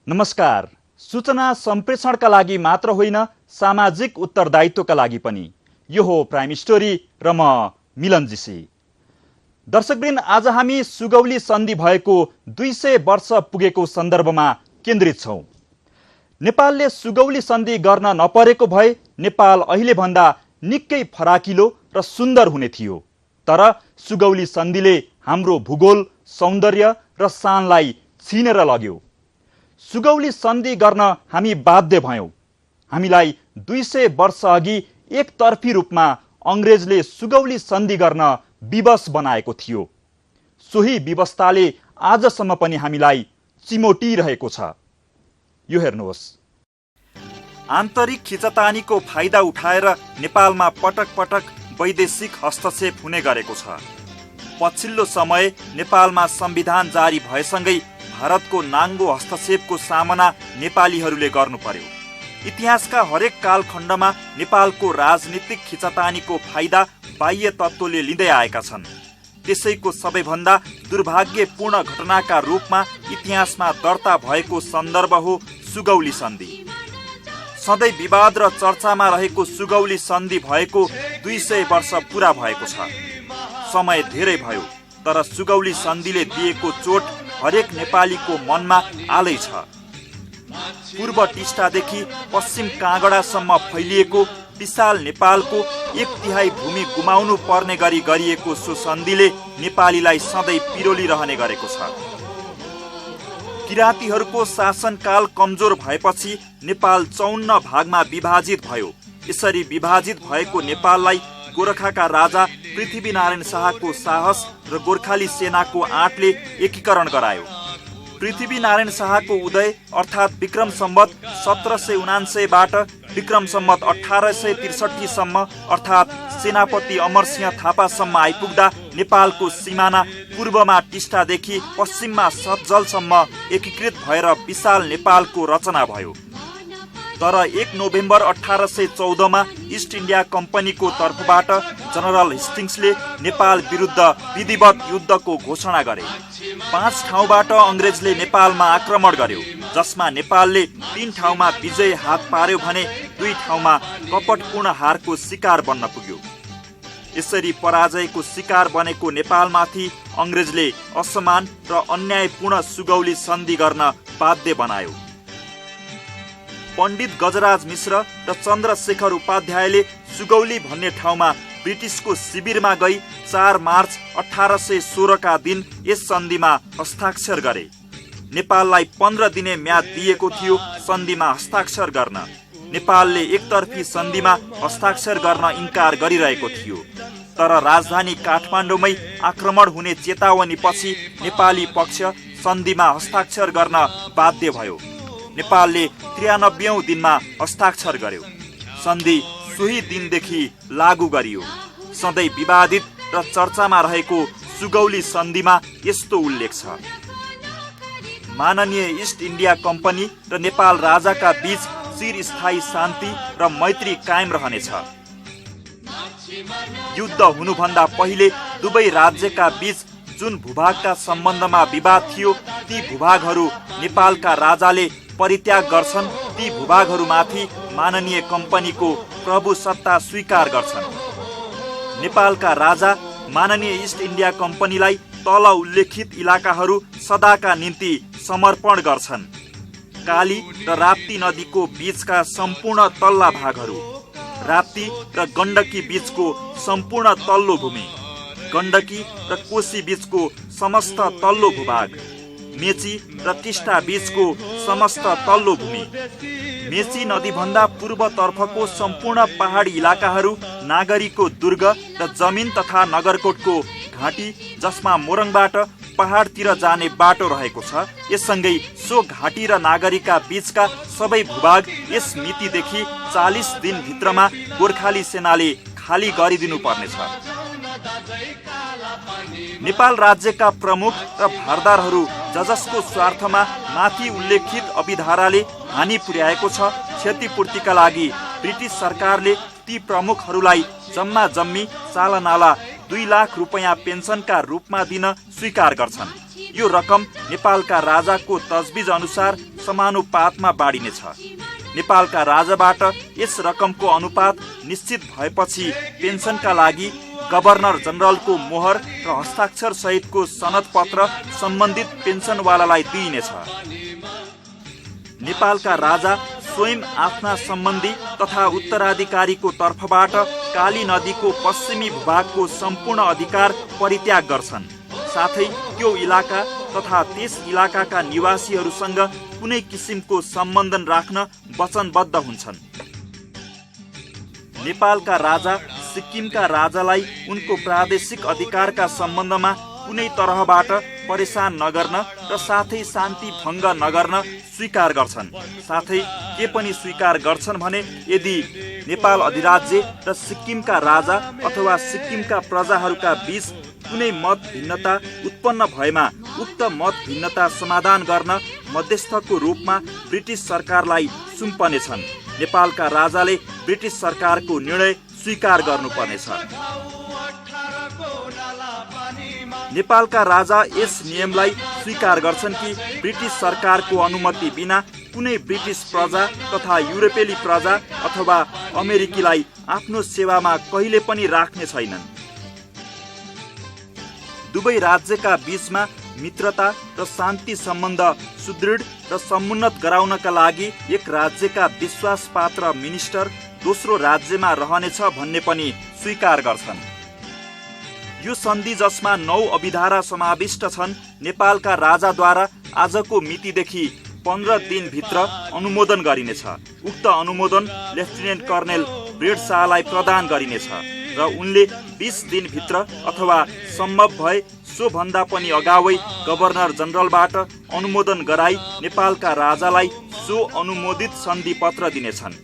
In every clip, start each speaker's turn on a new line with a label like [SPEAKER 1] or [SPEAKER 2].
[SPEAKER 1] नमस्कार। सूचना सम्प्रेषणका लागि मात्र होइन, सामाजिक उत्तरदायित्वका लागि पनि। यो हो प्राइम स्टोरी र म मिलन जीसी। दर्शकवृन्द, आज हामी सुगौली सन्धि भएको 200 वर्ष पुगेको सन्दर्भमा केन्द्रित छौं। नेपालले सुगौली सन्धि गर्न नपरेको भए नेपाल अहिले भन्दा निकै फराकिलो र सुन्दर हुने थियो। तर सुगौली सन्धिले हाम्रो भूगोल, सौन्दर्य र शानलाई छिनेर लग्यो। सुगौली सन्धि गर्न हामी बाध्य भयौं। हामीलाई 200 वर्ष अघि एकतर्फी रूपमा अंग्रेजले सुगौली सन्धि गर्न विवश बनाएको थियो। सोही व्यवस्थाले आजसम्म पनि हामीलाई चिमोटिरहेको छ। यो हेर्नुहोस्। आन्तरिक खिचतानीको फाइदा उठाएर नेपालमा पटक पटक वैदेशिक हस्तक्षेप हुने गरेको छ। पछिल्लो समय नेपालमा संविधान जारी भएसँगै भारतको नाङ्गो हस्तक्षेपको सामना नेपालीहरूले गर्नु पर्यो। इतिहासका हरेक कालखण्डमा नेपालको राजनीतिक खिचतानीको फाइदा बाह्य तत्त्वले लिँदै आएका छन्। त्यसैको सबैभन्दा दुर्भाग्यपूर्ण घटनाका रूपमा इतिहासमा दर्ता भएको सन्दर्भ हो सुगौली सन्धि। सधैँ विवाद र चर्चामा रहेको सुगौली सन्धि भएको 200 वर्ष पुरा भएको छ। समय धेरै भयो, तर सुगौली सन्धिले दिएको चोट हरेक नेपालीको मनमा आलै छ। पूर्व टिस्टादेखि पश्चिम काँगडासम्म फैलिएको विशाल नेपालको 1/3 भूमि गुमाउनु पर्ने गरी गरिएको सो सन्धिले नेपालीलाई सधैँ पिरोलिरहने गरेको छ। किराँतीहरूको शासनकाल कमजोर भएपछि नेपाल 54 भागमा विभाजित भयो। यसरी विभाजित भएको नेपाललाई गोरखाका राजा पृथ्वीनारायण शाहको साहस र गोर्खाली सेनाको आँटले एकीकरण गरायो। पृथ्वीनारायण शाहको उदय अर्थात् विक्रम सम्वत 1779बाट विक्रम सम्वत 1863 सम्म अर्थात् सेनापति अमरसिंह थापासम्म आइपुग्दा नेपालको सिमाना पूर्वमा टिस्टादेखि पश्चिममा सतजलसम्म एकीकृत भएर विशाल नेपालको रचना भयो। तर 1 नोभेम्बर 1814 मा इस्ट इन्डिया कम्पनीको तर्फबाट जनरल हेस्टिङ्सले नेपाल विरुद्ध विधिवत युद्धको घोषणा गरे। 5 ठाउँबाट अंग्रेजले नेपालमा आक्रमण गर्यो, जसमा नेपालले 3 ठाउँमा विजय हात पार्यो भने 2 ठाउँमा कपटपूर्ण हारको शिकार बन्न पुग्यो। यसरी पराजयको शिकार बनेको नेपालमाथि अंग्रेजले असमान र अन्यायपूर्ण सुगौली सन्धि गर्न बाध्य बनायो। पण्डित गजराज मिश्र र चन्द्रशेखर उपाध्यायले सुगौली भन्ने ठाउँमा ब्रिटिसको शिविरमा गई 4 मार्च 1816 का दिन यस सन्धिमा हस्ताक्षर गरे। नेपाललाई 15 दिने म्याद दिएको थियो सन्धिमा हस्ताक्षर गर्न। नेपालले एकतर्फी सन्धिमा हस्ताक्षर गर्न इन्कार गरिरहेको थियो। तर राजधानी काठमाडौँमै आक्रमण हुने चेतावनी पछि नेपाली पक्ष सन्धिमा हस्ताक्षर गर्न बाध्य भयो। नेपालले 93औं दिनमा हस्ताक्षर गर्यो। सन्धि सोही दिनदेखि लागू गरियो। सधैँ विवादित र चर्चामा रहेको सुगौली सन्धिमा यस्तो उल्लेख छ। माननीय इस्ट इन्डिया कम्पनी र नेपाल राजाका बीच चिरस्थायी शान्ति र मैत्री कायम रहनेछ। युद्ध हुनुभन्दा पहिले दुवै राज्यका बीच जुन भूभागका सम्बन्धमा विवाद थियो, ती भूभागहरू नेपालका राजाले परित्याग गर्छन्। ती भूभागहरूमाथि माननीय कम्पनीको प्रभु सत्ता स्वीकार गर्छन्। नेपालका राजा माननीय इस्ट इन्डिया कम्पनीलाई तल उल्लेखित इलाकाहरू सदाका निम्ति समर्पण गर्छन्। काली र राप्ती नदीको बीचका सम्पूर्ण तल्ला भागहरू, राप्ती र गण्डकी बीचको सम्पूर्ण तल्लो भूमि, गण्डकी र कोशी बीचको समस्त तल्लो भूभाग, मेची र टिस्टा बीचको समस्त तल्लो भूमि, मेची नदीभन्दा पूर्वतर्फको सम्पूर्ण पहाडी इलाकाहरू, नागरीको दुर्ग र जमिन तथा नगरकोटको घाँटी जसमा मोरङबाट पहाडतिर जाने बाटो रहेको छ। यससँगै सो घाँटी र नागरीका बीचका सबै भूभाग यस मितिदेखि 40 दिन भित्रमा गोर्खाली सेनाले खाली गरिदिनु पर्नेछ। नेपाल राज्यका प्रमुख र भारदारहरू जसको स्वार्थमा माथि उल्लेखित अभिधाराले हानि पुर्याएको छ, क्षतिपूर्तिका लागि ब्रिटिस सरकारले ती प्रमुखहरूलाई जम्मा जम्मी सालनाला 2 लाख रुपैयाँ पेन्सनका रूपमा दिन स्वीकार गर्छन्। यो रकम नेपालका राजाको तजविज अनुसार समानुपातमा बाँडिनेछ। नेपालका राजाबाट यस रकमको अनुपात निश्चित भएपछि पेन्सनका लागि गभर्नर जनरलको मोहर र हस्ताक्षर सहितको सनद पत्र सम्बन्धित पेन्सनवालालाई दिइनेछ। नेपालका राजा स्वयं आफ्ना सम्बन्धी तथा उत्तराधिकारीको तर्फबाट काली नदीको पश्चिमी भूभागको सम्पूर्ण अधिकार परित्याग गर्छन्। साथै त्यो इलाका तथा त्यस इलाकाका निवासीहरूसँग कुनै किसिमको सम्बन्धन राख्न वचनबद्ध हुन्छन्। नेपालका राजा सिक्किमका राजालाई उनको प्रादेशिक अधिकारका सम्बन्धमा कुनै तरहबाट परेशान नगर्न र साथै शान्ति भङ्ग नगर्न स्वीकार गर्छन्। साथै के पनि स्वीकार गर्छन् भने यदि नेपाल अधिराज्य र सिक्किमका राजा अथवा सिक्किमका प्रजाहरूका बीच कुनै मत भिन्नता उत्पन्न भएमा उक्त मत भिन्नता समाधान गर्न मध्यस्थको रूपमा ब्रिटिस सरकारलाई सुम्पनेछन्। नेपालका राजाले ब्रिटिस सरकारको निर्णय स्वीकार गर्नुपर्नेछ। नेपालका राजा यस नियमलाई स्वीकार गर्छन् कि ब्रिटिस सरकारको अनुमति बिना कुनै ब्रिटिस प्रजा तथा युरोपेली प्रजा अथवा अमेरिकीलाई आफ्नो सेवामा कहिले पनि राख्ने छैनन्। दुवै राज्यका बीचमा मित्रता र शान्ति सम्बन्ध सुदृढ र समुन्नत गराउनका लागि एक राज्यका विश्वासपात्र मिनिस्टर दोस्रो राज्यमा रहनेछ भन्ने पनि स्वीकार गर्छन्। यो सन्धि जसमा 9 अभिधारा समाविष्ट छन् नेपालका राजाद्वारा आजको मितिदेखि 15 दिनभित्र अनुमोदन गरिनेछ। उक्त अनुमोदन लेफ्टिनेन्ट कर्नेल ब्रेड शाहलाई प्रदान गरिनेछ र उनले 20 दिनभित्र अथवा सम्भव भए सोभन्दा पनि अगावै गभर्नर जनरलबाट अनुमोदन गराई नेपालका राजालाई सो अनुमोदित सन्धि पत्र दिनेछन्।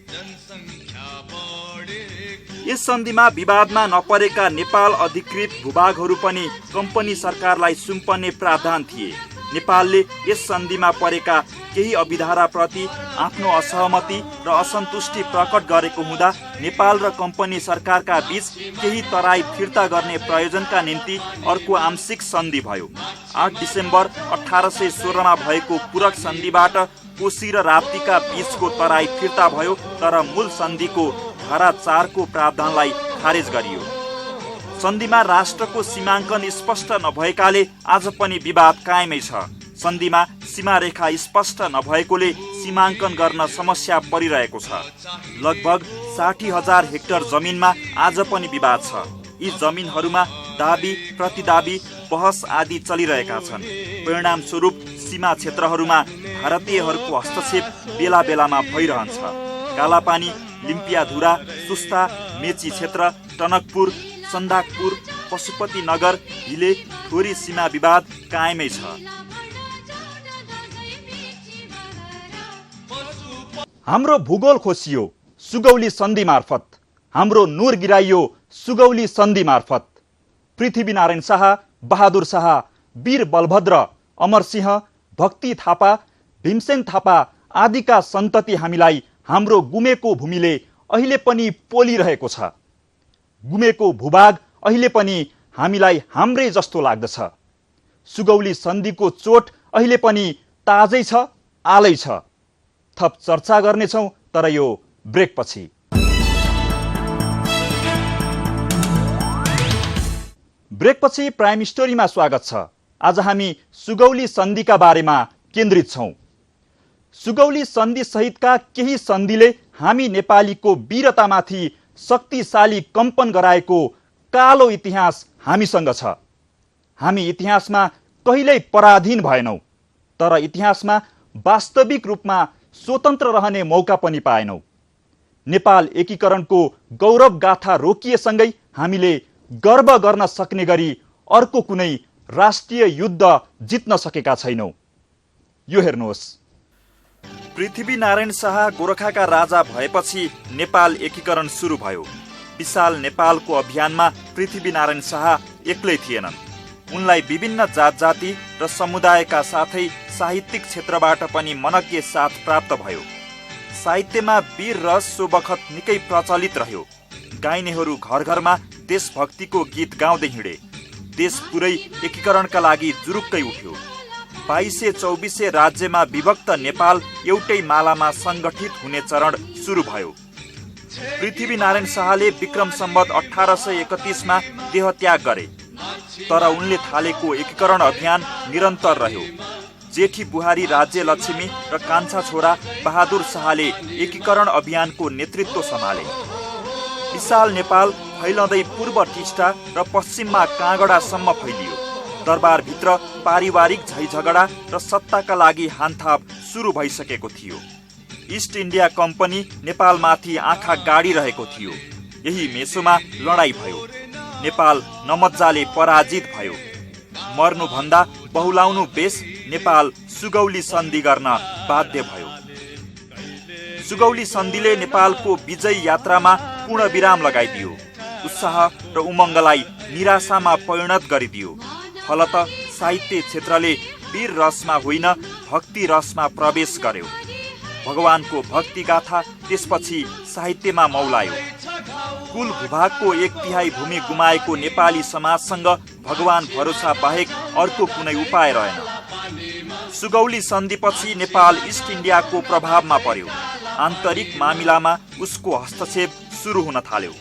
[SPEAKER 1] यस सन्धिमा विवादमा नपरेका नेपाल अधिकृत भूभागहरू पनि कम्पनी सरकारलाई सुम्पने प्रावधान थिए। नेपालले यस सन्धिमा परेका केही अभिधाराप्रति आफ्नो असहमति र असन्तुष्टि प्रकट गरेको हुँदा नेपाल र कम्पनी सरकारका बीच केही तराई फिर्ता गर्ने प्रयोजनका निम्ति अर्को आंशिक सन्धि भयो। 8 डिसेम्बर 1816 मा भएको पूरक सन्धिबाट कोशी र राप्तीका बीचको तराई फिर्ता भयो, तर मूल सन्धिको धारा 4 को प्रावधानलाई खारेज गरियो। सन्धिमा राष्ट्रको सीमाङ्कन स्पष्ट नभएकाले आज पनि विवाद कायमै छ। सन्धिमा सीमारेखा स्पष्ट नभएकोले सीमाङ्कन गर्न समस्या परिरहेको छ। लगभग 60,000 हेक्टर जमिनमा आज पनि विवाद छ। यी जमिनहरूमा दाबी प्रतिदाबी बहस आदि चलिरहेका छन्। परिणाम स्वरूप सीमा क्षेत्रहरूमा भारतीयहरूको हस्तक्षेप बेला बेलामा भइरहन्छ। कालापानी, लिम्पियाधुरा, सुस्ता, मेची क्षेत्र, टनकपुर, सन्दाकपुर, पशुपति नगर, हिले, थोरी सीमा विवाद कायमै छ। हाम्रो भूगोल खोसियो सुगौली सन्धि मार्फत, हाम्रो नुर गिराइयो सुगौली सन्धि मार्फत। पृथ्वीनारायण शाह, बहादुर शाह, वीर बलभद्र, अमरसिंह, भक्ति थापा, भीमसेन थापा आदिका सन्तति हामीलाई हाम्रो गुमेको भूमिले अहिले पनि पोलिरहेको छ। गुमेको भूभाग अहिले पनि हामीलाई हाम्रै जस्तो लाग्दछ। सुगौली सन्धिको चोट अहिले पनि ताजै छ, आलै छ। थप चर्चा गर्नेछौँ, तर यो ब्रेकपछि। ब्रेकपछि प्राइम स्टोरीमा स्वागत छ। आज हामी सुगौली सन्धिका बारेमा केन्द्रित छौँ। सुगौली सन्धि सहितका केही सन्धिले हामी नेपालीको वीरतामाथि शक्तिशाली कम्पन गराएको कालो इतिहास हामीसँग छ। हामी इतिहासमा कहिल्यै पराधीन भएनौँ, तर इतिहासमा वास्तविक रूपमा स्वतन्त्र रहने मौका पनि पाएनौँ। नेपाल एकीकरणको गौरव गाथा रोकिएसँगै हामीले गर्व गर्न सक्ने गरी अर्को कुनै राष्ट्रिय युद्ध जित्न सकेका छैनौँ। यो हेर्नुहोस्, पृथ्वीनारायण शाह गोरखाका राजा भएपछि नेपाल एकीकरण सुरु भयो। विशाल नेपालको अभियानमा पृथ्वीनारायण शाह एक्लै थिएनन्। उनलाई विभिन्न जात जाति र समुदायका साथै साहित्यिक क्षेत्रबाट पनि मनज्ञ साथ प्राप्त भयो। साहित्यमा वीर रस सो बखत निकै प्रचलित रह्यो। गाइनेहरू घर घरमा देशभक्तिको गीत गाउँदै हिँडे। देश पुरै एकीकरणका लागि जुरुक्कै उठ्यो। 2224 राज्यमा विभक्त नेपाल एउटै मालामा संगठित हुने चरण सुरु भयो। पृथ्वीनारायण शाहले विक्रम सम्वत 1831 मा देहत्याग गरे, तर उनले थालेको एकीकरण अभियान निरन्तर रह्यो। जेठी बुहारी राज्य लक्ष्मी र कान्छा छोरा बहादुर शाहले एकीकरण अभियानको नेतृत्व सम्हाले। विशाल नेपाल फैलँदै पूर्व टिस्टा र पश्चिममा काँगडासम्म फैलियो। दरबारभित्र पारिवारिक झैझगडा र सत्ताका लागि हानथाप सुरु भइसकेको थियो। इस्ट इन्डिया कम्पनी नेपालमाथि आँखा गाडिरहेको थियो। यही मेसोमा लडाईँ भयो। नेपाल नमज्जाले पराजित भयो। मर्नुभन्दा बहुलाउनु बेस नेपाल सुगौली सन्धि गर्न बाध्य भयो। सुगौली सन्धिले नेपालको विजय यात्रामा पूर्ण विराम लगाइदियो। उत्साह र उमङ्गलाई निराशामा परिणत गरिदियो। फलत साहित्य क्षेत्रले वीर रसमा होइन भक्ति रसमा प्रवेश गर्यो। भगवानको भक्ति गाथा त्यसपछि साहित्यमा मौलायो। कुल भूभागको 1/3 भूमि गुमाएको नेपाली समाजसँग भगवान भरोसा बाहेक अर्को कुनै उपाय रहेन। सुगौली सन्धिपछि नेपाल इस्ट इन्डियाको प्रभावमा पर्यो। आन्तरिक मामिलामा उसको हस्तक्षेप सुरु हुन थाल्यो।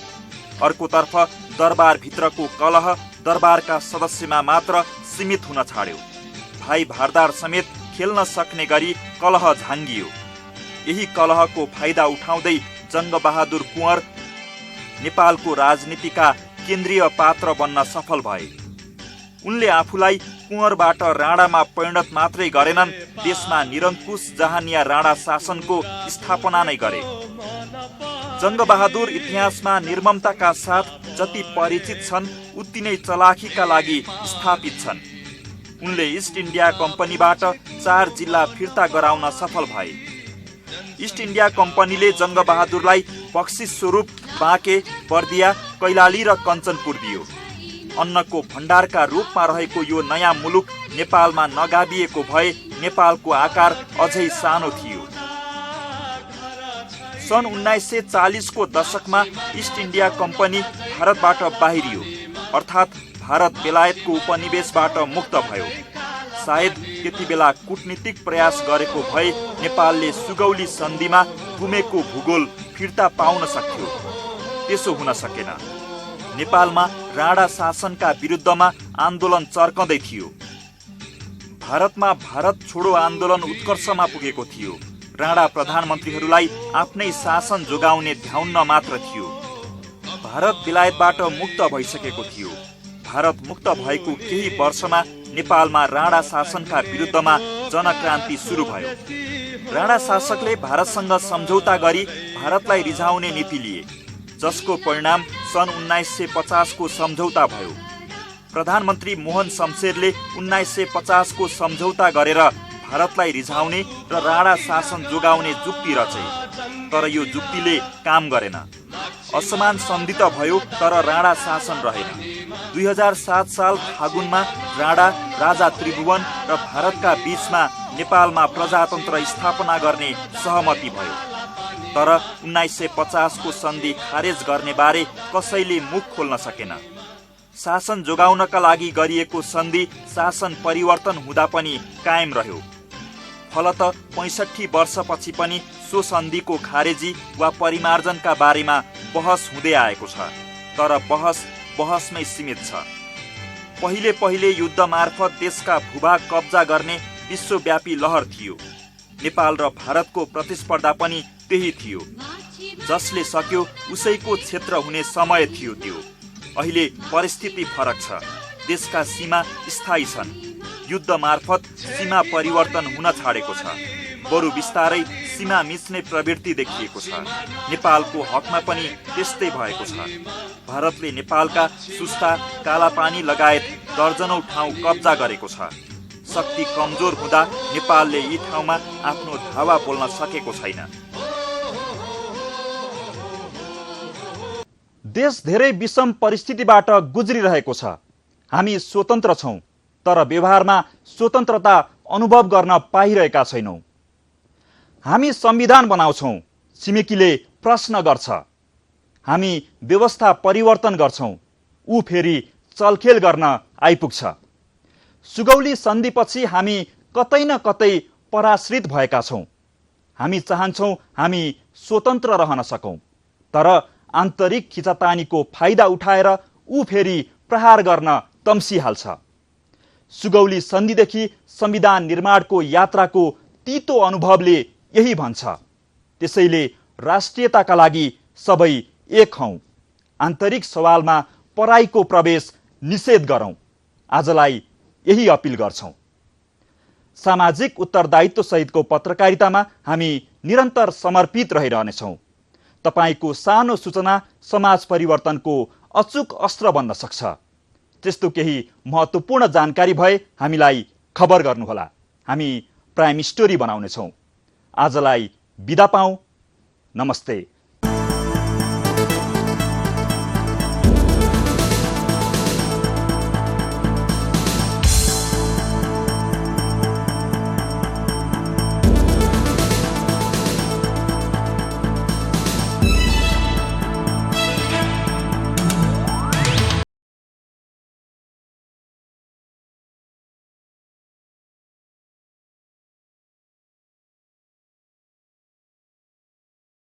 [SPEAKER 1] अर्कोतर्फ दरबारभित्रको कलह दरबारका सदस्यमा मात्र सीमित हुन छाड्यो। भाइ भारदार समेत खेल्न सक्ने गरी कलह झाङ्गियो। यही कलहको फाइदा उठाउँदै जङ्गबहादुर कुँवर नेपालको राजनीतिका केन्द्रीय पात्र बन्न सफल भए। उनले आफूलाई कुँवरबाट राणामा परिणत मात्रै गरेनन्, देशमा निरङ्कुश जहानिया राणा शासनको स्थापना नै गरे। जङ्गबहादुर इतिहासमा निर्ममताका साथ जति परिचित छन् उति नै चलाखीका लागि स्थापित छन्। उनले इस्ट इन्डिया कम्पनीबाट 4 जिल्ला फिर्ता गराउन सफल भए। इस्ट इन्डिया कम्पनीले जङ्गबहादुरलाई बक्सिस स्वरूप बाँके, बर्दिया, कैलाली र कञ्चनपुर दियो। अन्नको भण्डारका रूपमा रहेको यो नयाँ मुलुक नेपालमा नगाभिएको भए नेपालको आकार अझै सानो थियो। सन् 1940 को दशकमा इस्ट इन्डिया कम्पनी भारतबाट बाहिरियो, अर्थात् भारत बेलायतको उपनिवेशबाट मुक्त भयो। सायद त्यति बेला कूटनीतिक प्रयास गरेको भए नेपालले सुगौली सन्धिमा गुमेको भूगोल फिर्ता पाउन सक्थ्यो। त्यसो हुन सकेन। नेपालमा राणा शासनका विरुद्धमा आन्दोलन चर्कँदै थियो। भारतमा भारत छोडो आन्दोलन उत्कर्षमा पुगेको थियो। राणा प्रधानमन्त्रीहरूलाई आफ्नै शासन जोगाउने ध्याउन्न मात्र थियो। भारत बेलायतबाट मुक्त भइसकेको थियो। भारत मुक्त भएको केही वर्षमा नेपालमा राणा शासनका विरुद्धमा जनक्रान्ति सुरु भयो। राणा शासकले भारतसँग सम्झौता गरी भारतलाई रिझाउने नीति लिए, जसको परिणाम सन् 1950 को सम्झौता भयो। प्रधानमन्त्री मोहन शमशेरले 1950 को सम्झौता गरेर भारतलाई रिझाउने र राणा शासन जोगाउने जुक्ति रचे, तर यो जुक्तिले काम गरेन। असमान सन्धि त भयो, तर राणा शासन रहेन। 2007 साल फागुनमा राणा, राजा त्रिभुवन र भारतका बीचमा नेपालमा प्रजातन्त्र स्थापना गर्ने सहमति भयो, तर 1950 को सन्धि खारेज गर्ने बारे कसैले मुख खोल्न सकेन। शासन जोगाउनका लागि गरिएको सन्धि शासन परिवर्तन हुँदा पनि कायम रह्यो। फलत 65 वर्षपछि पनि सो सन्धिको खारेजी वा परिमार्जनका बारेमा बहस हुँदै आएको छ, तर बहसमै सीमित छ। पहिले युद्ध मार्फत देशका भूभाग कब्जा गर्ने विश्वव्यापी लहर थियो। नेपाल र भारतको प्रतिस्पर्धा पनि त्यही थियो। जसले सक्यो उसैको क्षेत्र हुने समय थियो त्यो। अहिले परिस्थिति फरक छ। देशका सीमा स्थायी छन्। युद्ध मार्फत सीमा परिवर्तन हुन छाडेको छ। बरु बिस्तारै सीमा मिच्ने प्रवृत्ति देखिएको छ। नेपालको हकमा पनि त्यस्तै भएको छ। भारतले नेपालका सुस्ता, कालापानी लगायत दर्जनौं ठाउँ कब्जा गरेको छ। शक्ति कमजोर हुँदा नेपालले यी ठाउँमा आफ्नो धावा बोल्न सकेको छैन।
[SPEAKER 2] देश धेरै विषम परिस्थितिबाट गुज्रिरहेको छ। हामी स्वतन्त्र छौं, तर व्यवहारमा स्वतन्त्रता अनुभव गर्न पाइरहेका छैनौं। हामी संविधान बनाउँछौं, छिमेकीले प्रश्न गर्छ। हामी व्यवस्था परिवर्तन गर्छौं, ऊ फेरि चलखेल गर्न आइपुग्छ। सुगौली सन्धिपछि हामी
[SPEAKER 1] कतै न कतै पराश्रित भएका छौँ। हामी चाहन्छौँ हामी स्वतन्त्र रहन सकौँ, तर आन्तरिक खिचातानीको फाइदा उठाएर ऊ फेरि प्रहार गर्न तम्सिहाल्छ। सुगौली सन्धिदेखि संविधान निर्माणको यात्राको तीतो अनुभवले यही भन्छ। त्यसैले राष्ट्रियताका लागि सबै एक हौँ। आन्तरिक सवालमा पराईको प्रवेश निषेध गरौँ। आजलाई यही अपिल गर्छौँ। सामाजिक उत्तरदायित्व सहितको पत्रकारितामा हामी निरन्तर समर्पित रहिरहनेछौँ। तपाईको सानो सूचना समाज परिवर्तनको अचूक अस्त्र बन्न सक्छ। त्यस्तो केही महत्त्वपूर्ण जानकारी भए हामीलाई खबर गर्नुहोला। हामी प्राइम स्टोरी बनाउनेछौँ। आजलाई बिदा पाऊँ। नमस्ते।